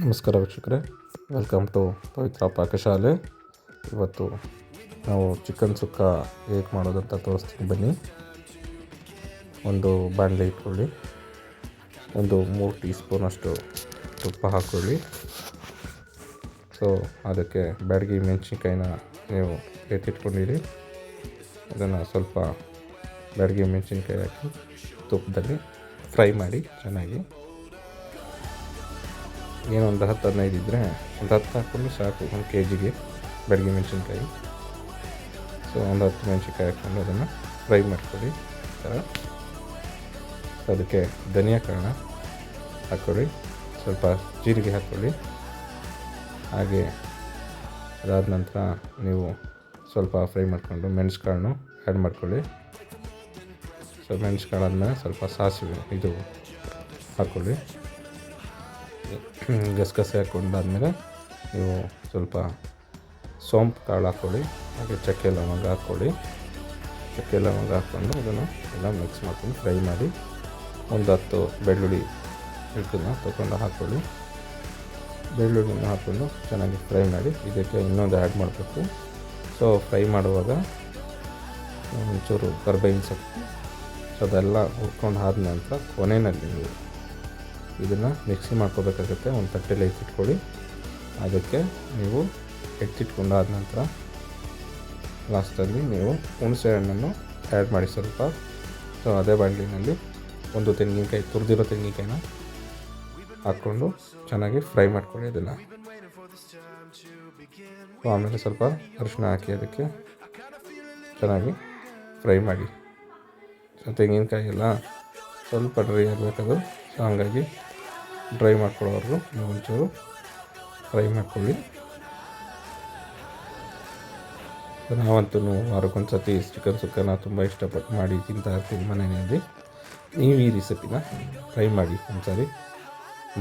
ನಮಸ್ಕಾರ ವೀಕ್ಷಕರೇ, welcome to ಪವಿತ್ರ ಪಾಕಶಾಲೆ. ಇವತ್ತು ನಾವು ಚಿಕನ್ ಸುಕ್ಕ ಹೇಗೆ ಮಾಡೋದಂತ ತೋರಿಸ್ತೀನಿ ಬನ್ನಿ. ಒಂದು ಬಾಣಲೆ ಇಟ್ಕೊಳ್ಳಿ, ಒಂದು 3 ಟೀ ಸ್ಪೂನಷ್ಟು ತುಪ್ಪ ಹಾಕ್ಕೊಳ್ಳಿ. ಸೊ ಅದಕ್ಕೆ ಬ್ಯಾಡಗಿ ಮೆಣಸಿನ್ಕಾಯಿನ ನೀವು ಎತ್ತಿಟ್ಕೊಂಡಿರಿ. ಅದನ್ನು ಸ್ವಲ್ಪ ಬ್ಯಾಡಗಿ ಮೆಣಸಿನ್ಕಾಯಿ ಹಾಕಿ ತುಪ್ಪದಲ್ಲಿ ಫ್ರೈ ಮಾಡಿ ಚೆನ್ನಾಗಿ. ಏನೊಂದು 10-15 ಇದ್ದರೆ ಒಂದು 10 ಹಾಕ್ಕೊಂಡು ಸಾಕು, 1 kgಗೆ ಬ್ಯಾಡಗಿ ಮೆಣಸಿನ್ಕಾಯಿ. ಸೊ ಒಂದು 10 ಮೆಣಸಿನ್ಕಾಯಿ ಹಾಕ್ಕೊಂಡು ಅದನ್ನು ಫ್ರೈ ಮಾಡ್ಕೊಳ್ಳಿ ಈ ಥರ. ಅದಕ್ಕೆ ಧನಿಯಾ ಕಾಳು ಹಾಕ್ಕೊಳ್ಳಿ, ಸ್ವಲ್ಪ ಜೀರಿಗೆ ಹಾಕ್ಕೊಳ್ಳಿ. ಹಾಗೆ ಅದಾದ ನಂತರ ನೀವು ಸ್ವಲ್ಪ ಫ್ರೈ ಮಾಡಿಕೊಂಡು ಮೆಣಸು ಕಾಳನ್ನು ಆ್ಯಡ್ ಮಾಡ್ಕೊಳ್ಳಿ. ಸೊ ಮೆಣಸು ಕಾಳು ಆದಮೇಲೆ ಸ್ವಲ್ಪ ಸಾಸಿವೆ ಇದು ಹಾಕ್ಕೊಳ್ಳಿ. ಗಸಗಸೆ ಹಾಕ್ಕೊಂಡಾದ್ಮೇಲೆ ನೀವು ಸ್ವಲ್ಪ ಸೋಂಪು ಕಾಳು ಹಾಕ್ಕೊಳ್ಳಿ. ಹಾಗೆ ಚಕ್ಕೆ ಲವಂಗ ಹಾಕ್ಕೊಳ್ಳಿ. ಚಕ್ಕೆ ಲವಂಗ ಹಾಕ್ಕೊಂಡು ಅದನ್ನು ಎಲ್ಲ ಮಿಕ್ಸ್ ಮಾಡ್ಕೊಂಡು ಫ್ರೈ ಮಾಡಿ. ಒಂದು 10 ಬೆಳ್ಳುಳ್ಳಿ ಹಿಟ್ಟನ್ನು ತೊಗೊಂಡು ಹಾಕ್ಕೊಳ್ಳಿ. ಬೆಳ್ಳುಳ್ಳಿನ ಹಾಕ್ಕೊಂಡು ಚೆನ್ನಾಗಿ ಫ್ರೈ ಮಾಡಿ. ಇದಕ್ಕೆ ಇನ್ನೊಂದು ಆ್ಯಡ್ ಮಾಡಬೇಕು. ಸೊ ಫ್ರೈ ಮಾಡುವಾಗ ಒಂಚೂರು ಕರ್ಬೇವಿನ ಸೊಪ್ಪು, ಸೊ ಅದೆಲ್ಲ ಹುರ್ಕೊಂಡು ಆದ ನಂತರ ಕೊನೆಯಲ್ಲಿ ನೀವು ಇದನ್ನು ಮಿಕ್ಸಿ ಮಾಡ್ಕೋಬೇಕಾಗುತ್ತೆ. ಒಂದು ತಟ್ಟೆಯಲ್ಲಿ ಎತ್ತಿಟ್ಕೊಳ್ಳಿ. ಅದಕ್ಕೆ ನೀವು ಎತ್ತಿಟ್ಕೊಂಡಾದ ನಂತರ ಲಾಸ್ಟಲ್ಲಿ ನೀವು ಹುಣಸೆ ಹಣ್ಣನ್ನು ಆ್ಯಡ್ ಮಾಡಿ ಸ್ವಲ್ಪ. ಸೊ ಅದೇ ಬಾಣಲಿನಲ್ಲಿ ಒಂದು ತೆಂಗಿನಕಾಯಿ, ತುರಿದಿರೋ ತೆಂಗಿನಕಾಯಿನ ಹಾಕ್ಕೊಂಡು ಚೆನ್ನಾಗಿ ಫ್ರೈ ಮಾಡ್ಕೊಳ್ಳಿ ಅದನ್ನು. ಸೊ ಆಮೇಲೆ ಸ್ವಲ್ಪ ಅರಿಶಿನ ಹಾಕಿ ಅದಕ್ಕೆ ಚೆನ್ನಾಗಿ ಫ್ರೈ ಮಾಡಿ. ಸೊ ತೆಂಗಿನಕಾಯಿ ಎಲ್ಲ ಸ್ವಲ್ಪ ಡ್ರೈ ಆಗಬೇಕದು. ಸೊ ಹಂಗಾಗಿ ಡ್ರೈ ಮಾಡ್ಕೊಳ್ಳೋವರೆಗೂ ನೀವು ಒಂಚೂರು ಫ್ರೈ ಮಾಡ್ಕೊಳ್ಳಿ. ನಾವಂತೂ ವಾರಕ್ಕೊಂದು ಸತಿ ಚಿಕನ್ ಸುಕ್ಕನ ತುಂಬ ಇಷ್ಟಪಟ್ಟು ಮಾಡಿ ತಿಂತಾ ಇರ್ತೀವಿ ಮನೆಯಲ್ಲಿ. ನೀವು ಈ ರೆಸಿಪಿನ ಟ್ರೈ ಮಾಡಿ ಒಂದ್ಸಾರಿ.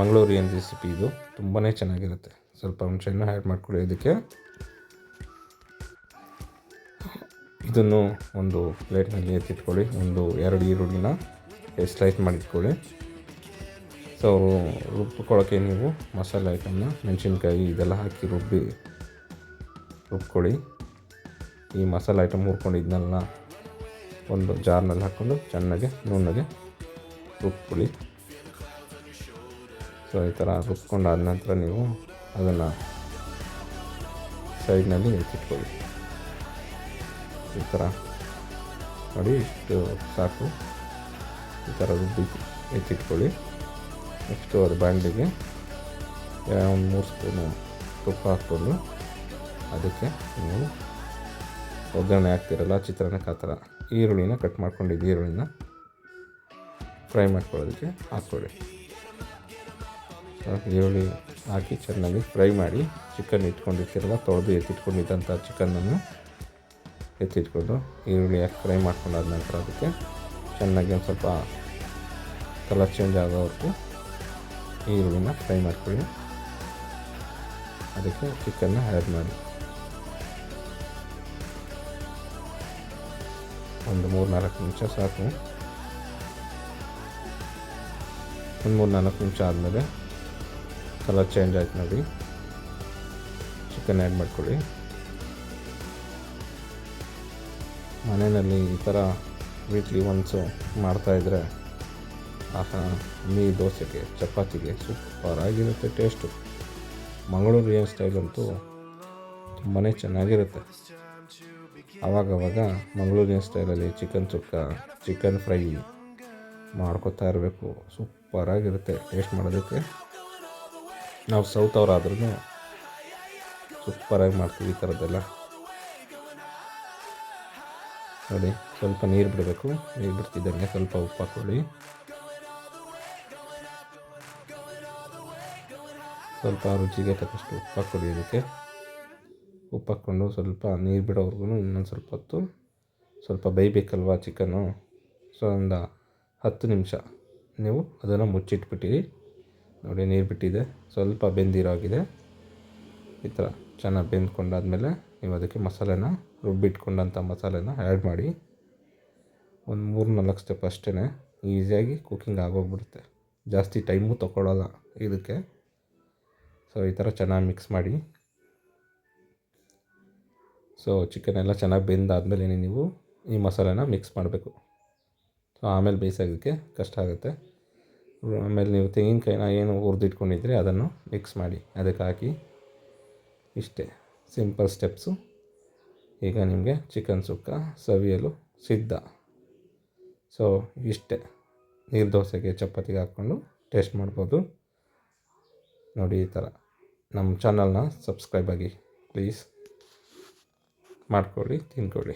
ಮಂಗಳೂರಿಯನ್ ರೆಸಿಪಿ ಇದು, ತುಂಬಾ ಚೆನ್ನಾಗಿರುತ್ತೆ. ಸ್ವಲ್ಪ ಹುಣಸೆಹಣ್ಣು ಆ್ಯಡ್ ಮಾಡ್ಕೊಳ್ಳಿ ಇದಕ್ಕೆ. ಇದನ್ನು ಒಂದು ಪ್ಲೇಟ್ನಲ್ಲಿ ಎತ್ತಿಟ್ಕೊಳ್ಳಿ. ಒಂದು 2 ಈರುಳ್ಳಿನ ಸ್ಲೈಸ್ ಮಾಡಿಟ್ಕೊಳ್ಳಿ. ಸೊ ರುಬ್ಕೊಳ್ಳೋಕ್ಕೆ ನೀವು ಮಸಾಲೆ ಐಟಮ್ನ ಮೆಣಸಿನ್ಕಾಯಿ ಇದೆಲ್ಲ ಹಾಕಿ ರುಬ್ಕೊಳ್ಳಿ. ಈ ಮಸಾಲೆ ಐಟಮ್ ಹುರ್ಕೊಂಡಿದ್ನೆಲ್ಲ ಒಂದು ಜಾರ್ನಲ್ಲಿ ಹಾಕ್ಕೊಂಡು ಚೆನ್ನಾಗಿ ನುಣ್ಣಗೆ ರುಬ್ಕೊಳ್ಳಿ. ಸೊ ಈ ಥರ ರುಬ್ಕೊಂಡಾದ ನಂತರ ನೀವು ಅದನ್ನು ಸೈಡ್ನಲ್ಲಿ ಎತ್ತಿಟ್ಕೊಳ್ಳಿ. ಈ ಥರ ನೋಡಿ, ಇಷ್ಟು ಸಾಕು. ಈ ಥರ ರುಬ್ಬಿ ಎತ್ತಿಟ್ಕೊಳ್ಳಿ. ನೆಕ್ಸ್ಟು ಅದು ಬಾಣಲಿಗೆ ಒಂದು 3 ಸ್ಪೂನು ತುಪ್ಪ ಹಾಕ್ಕೊಂಡು ಅದಕ್ಕೆ ನೀವು ಒಗ್ಗರಣೆ ಹಾಕ್ತಿರಲ್ಲ ಚಿತ್ರಾನ್ನಕ್ಕೆ, ಆ ಥರ ಈರುಳ್ಳಿನ ಕಟ್ ಮಾಡ್ಕೊಂಡಿದ್ದು ಈರುಳ್ಳಿನ ಫ್ರೈ ಮಾಡ್ಕೊಳ್ಳೋದಕ್ಕೆ ಹಾಕ್ಕೊಳ್ಳಿ. ಈರುಳ್ಳಿ ಹಾಕಿ ಚೆನ್ನಾಗಿ ಫ್ರೈ ಮಾಡಿ. ಚಿಕನ್ ಇಟ್ಕೊಂಡಿರ್ತಿರಲ್ಲ, ತೊಳೆದು ಎತ್ತಿಟ್ಕೊಂಡಿದ್ದಂಥ ಚಿಕನನ್ನು ಎತ್ತಿಟ್ಕೊಂಡು ಈರುಳ್ಳಿ ಹಾಕಿ ಫ್ರೈ ಮಾಡ್ಕೊಂಡಾದ ನಂತರ ಅದಕ್ಕೆ ಚೆನ್ನಾಗಿ ಒಂದು ಸ್ವಲ್ಪ ಕಲರ್ ಚೇಂಜ್ ಆಗೋವರೆಗೂ ಈರುಳ್ಳಿನ ಫ್ರೈ ಮಾಡ್ಕೊಳ್ಳಿ. ಅದಕ್ಕೆ ಚಿಕನ್ನ ಆ್ಯಡ್ ಮಾಡಿ. ಒಂದು 3-4 ನಿಮಿಷ ಸಾಕು. ಒಂದು 3-4 ನಿಮಿಷ ಆದಮೇಲೆ ಕಲರ್ ಚೇಂಜ್ ಆಯ್ತು ನೋಡಿ, ಚಿಕನ್ ಆ್ಯಡ್ ಮಾಡ್ಕೊಳ್ಳಿ. ಮನೆಯಲ್ಲಿ ಈ ಥರ ವೀಕ್ಲಿ ಒನ್ಸು ಮಾಡ್ತಾಯಿದ್ರೆ ದೋಸೆಗೆ, ಚಪಾತಿಗೆ ಸೂಪರಾಗಿರುತ್ತೆ ಟೇಸ್ಟು. ಮಂಗಳೂರಿಯನ್ ಸ್ಟೈಲ್ ಅಂತೂ ತುಂಬಾ ಚೆನ್ನಾಗಿರುತ್ತೆ. ಆವಾಗವಾಗ ಮಂಗಳೂರಿಯನ್ ಸ್ಟೈಲಲ್ಲಿ ಚಿಕನ್ ಸುಕ್ಕ, ಚಿಕನ್ ಫ್ರೈ ಮಾಡ್ಕೊತಾ ಇರಬೇಕು. ಸೂಪರಾಗಿರುತ್ತೆ ಟೇಸ್ಟ್ ಮಾಡೋದಕ್ಕೆ. ನಾವು ಸೌತ್ ಅವರಾದ್ರೂ ಸೂಪರಾಗಿ ಮಾಡ್ತೀವಿ ಈ ಥರದ್ದೆಲ್ಲ. ನೋಡಿ, ಸ್ವಲ್ಪ ನೀರು ಬಿಡಬೇಕು. ನೀರು ಬಿಡ್ತಿದ್ದಂಗೆ ಸ್ವಲ್ಪ ಉಪ್ಪು ಹಾಕ್ಕೊಳ್ಳಿ. ಸ್ವಲ್ಪ ರುಚಿಗೆ ತಕ್ಕಷ್ಟು ಉಪ್ಪು ಹಾಕ್ಕೊಳ್ಳಿ. ಇದಕ್ಕೆ ಉಪ್ಪು ಹಾಕ್ಕೊಂಡು ಸ್ವಲ್ಪ ನೀರು ಬಿಡೋವರೆಗೂ ಇನ್ನೊಂದು ಸ್ವಲ್ಪ ಹೊತ್ತು ಸ್ವಲ್ಪ ಬೇಯಬೇಕಲ್ವ ಚಿಕನ್ನು. ಸೊ ಒಂದು 10 ನಿಮಿಷ ನೀವು ಅದನ್ನು ಮುಚ್ಚಿಟ್ಬಿಟ್ಟಿರಿ. ನೋಡಿ, ನೀರು ಬಿಟ್ಟಿದೆ, ಸ್ವಲ್ಪ ಬೆಂದಿರೋಗಿದೆ. ಈ ಥರ ಚೆನ್ನಾಗಿ ಬೆಂದ್ಕೊಂಡಾದ್ಮೇಲೆ ನೀವು ಅದಕ್ಕೆ ಮಸಾಲೆನ ರುಬ್ಬಿಟ್ಕೊಂಡಂಥ ಮಸಾಲೆನ ಆ್ಯಡ್ ಮಾಡಿ. ಒಂದು 3-4 ಸ್ಟೆಪ್ ಅಷ್ಟೇ, ಈಸಿಯಾಗಿ ಕುಕ್ಕಿಂಗ್ ಆಗೋಗ್ಬಿಡುತ್ತೆ. ಜಾಸ್ತಿ ಟೈಮು ತೊಗೊಳ್ಳೋಲ್ಲ ಇದಕ್ಕೆ. ಸೊ ಈ ಥರ ಚೆನ್ನಾಗಿ ಮಿಕ್ಸ್ ಮಾಡಿ. ಸೊ ಚಿಕನ್ ಎಲ್ಲ ಚೆನ್ನಾಗಿ ಬೆಂದಾದಮೇಲೆ ನೀವು ಈ ಮಸಾಲೆನ ಮಿಕ್ಸ್ ಮಾಡಬೇಕು. ಸೊ ಆಮೇಲೆ ಬೇಯಿಸೋದಕ್ಕೆ ಕಷ್ಟ ಆಗುತ್ತೆ. ಆಮೇಲೆ ನೀವು ತೆಂಗಿನಕಾಯಿನ ಏನು ಹುರಿದಿಟ್ಕೊಂಡಿದ್ರೆ ಅದನ್ನು ಮಿಕ್ಸ್ ಮಾಡಿ ಅದಕ್ಕೆ ಹಾಕಿ. ಇಷ್ಟೇ ಸಿಂಪಲ್ ಸ್ಟೆಪ್ಸು. ಈಗ ನಿಮಗೆ ಚಿಕನ್ ಸುಕ್ಕ ಸವಿಯಲು ಸಿದ್ಧ. ಸೊ ಇಷ್ಟೇ, ನೀರು ದೋಸೆಗೆ ಚಪಾತಿಗೆ ಹಾಕ್ಕೊಂಡು ಟೇಸ್ಟ್ ಮಾಡ್ಬೋದು. ನೋಡಿ ಈ ಥರ ನಮ್ಮ ಚಾನಲ್ನ ಸಬ್ಸ್ಕ್ರೈಬ್ ಆಗಿ ಪ್ಲೀಸ್ ಮಾಡ್ಕೊಳ್ಳಿ, ತಿನ್ಕೊಳ್ಳಿ.